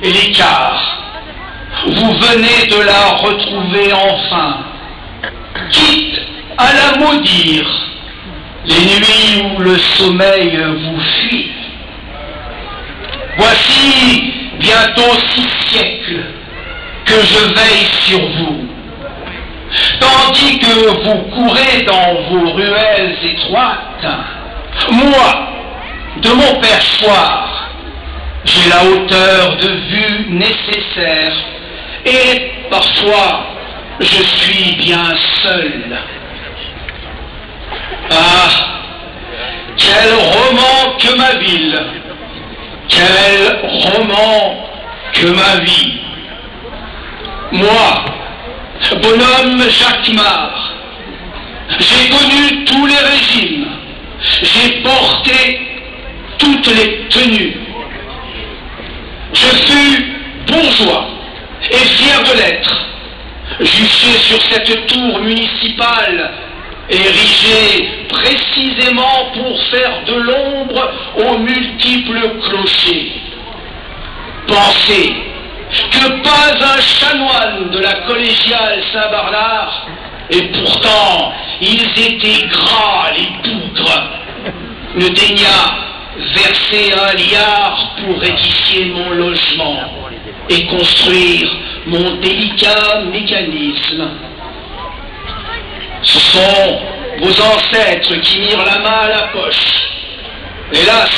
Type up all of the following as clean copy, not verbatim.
et l'écart. Vous venez de la retrouver enfin, quitte à la maudire, les nuits où le sommeil vous fuit. Voici bientôt 6 siècles que je veille sur vous, tandis que vous courez dans vos ruelles étroites. Moi, de mon perchoir, j'ai la hauteur de vue nécessaire, et parfois je suis bien seul. Ah, quel roman que ma ville, quel roman que ma vie. Moi, bonhomme Jacquemart, j'ai connu tous les régimes, j'ai porté toutes les tenues. Je fus bourgeois et fier de l'être, juché sur cette tour municipale, érigée précisément pour faire de l'ombre aux multiples clochers. Pensez que pas un chanoine de la collégiale Saint-Bernard, et pourtant ils étaient gras les bougres, ne daigna verser un liard pour édifier mon logement et construire mon délicat mécanisme. Ce sont vos ancêtres qui mirent la main à la poche. Hélas,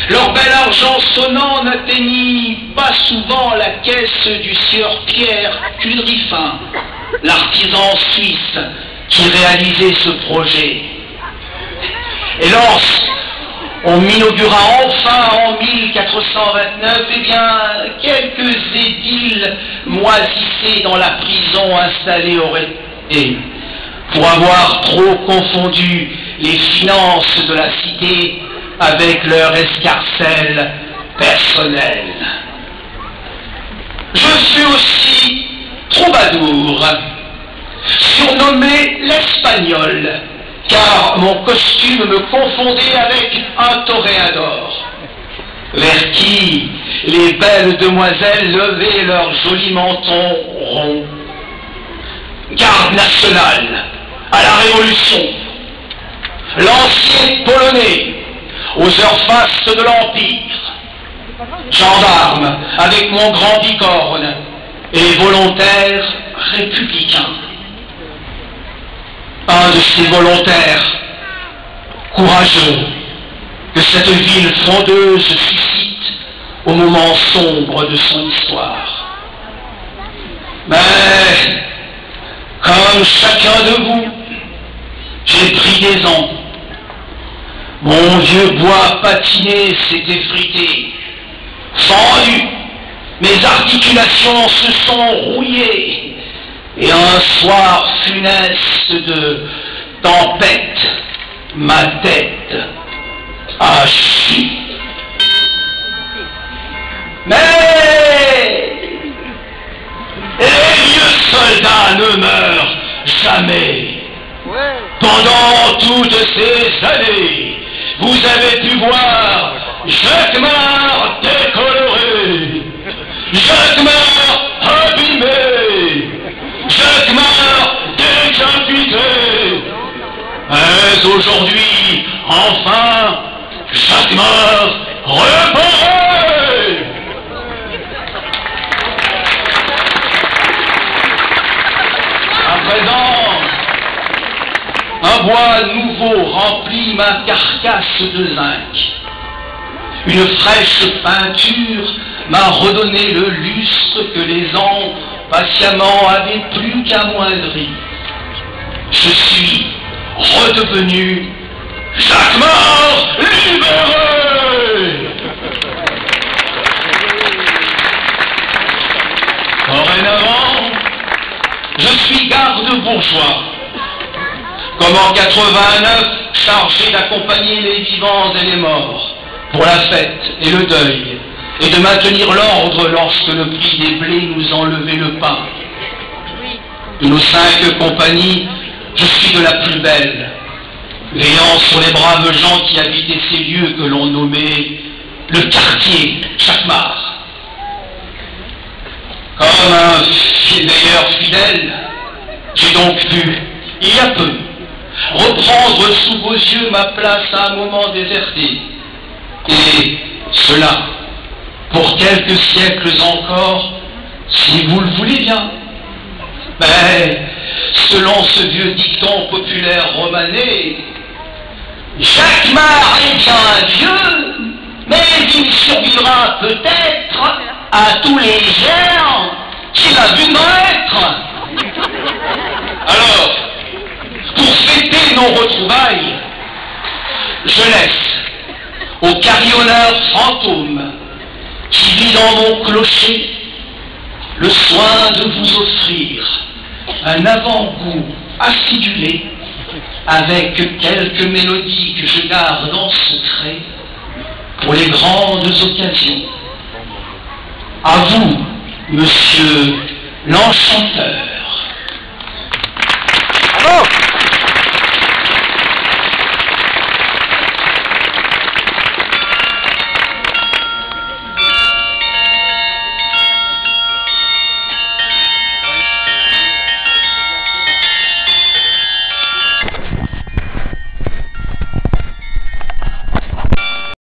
leur bel argent sonnant n'atteignit pas souvent la caisse du sieur Pierre Cudrifin, l'artisan suisse qui réalisait ce projet. Et lorsqu'on inaugura enfin en 1429, eh bien, quelques édiles moisissaient dans la prison installée au Rété, pour avoir trop confondu les finances de la cité avec leur escarcelle personnelle. Je suis aussi troubadour, surnommé l'Espagnol, car mon costume me confondait avec un toréador, vers qui les belles demoiselles levaient leurs jolis mentons ronds. Garde nationale à la Révolution, lancier polonais aux heures fastes de l'Empire, gendarme avec mon grand bicorne et volontaire républicain. Un de ces volontaires courageux que cette ville frondeuse suscite au moment sombre de son histoire. Mais, comme chacun de vous, j'ai pris des ans. Mon vieux bois patiné s'est effrité, fendu, mes articulations se sont rouillées, et un soir funeste de tempête, ma tête a chu. Mais les vieux soldats ne meurent jamais. Pendant toutes ces années, vous avez pu voir Jacquemart décoloré, Jacquemart abîmé, Jacquemart décapité. Mais aujourd'hui, enfin, Jacquemart reparé. À présent, un bois nouveau remplit ma carcasse de zinc. Une fraîche peinture m'a redonné le lustre que les ans patiemment avaient plus qu'amoindri. Je suis redevenu Jacquemart libéré. Dorénavant, je suis garde bourgeois. Comme en 89, chargé d'accompagner les vivants et les morts pour la fête et le deuil, et de maintenir l'ordre lorsque le prix des blés nous enlevait le pain. De nos 5 compagnies, je suis de la plus belle, veillant sur les braves gens qui habitaient ces lieux que l'on nommait le quartier Jacquemart. Comme un veilleur fidèle, j'ai donc pu, il y a peu, reprendre sous vos yeux ma place à un moment déserté. Et cela, pour quelques siècles encore, si vous le voulez bien. Mais, selon ce vieux dicton populaire romané, Jacquemart est bien vieux, mais il survivra peut-être à tous les airs qu'il a vu naître. Alors, pour fêter nos retrouvailles, je laisse au carillonneur fantôme qui vit dans mon clocher le soin de vous offrir un avant-goût acidulé avec quelques mélodies que je garde en secret pour les grandes occasions. À vous, monsieur l'enchanteur.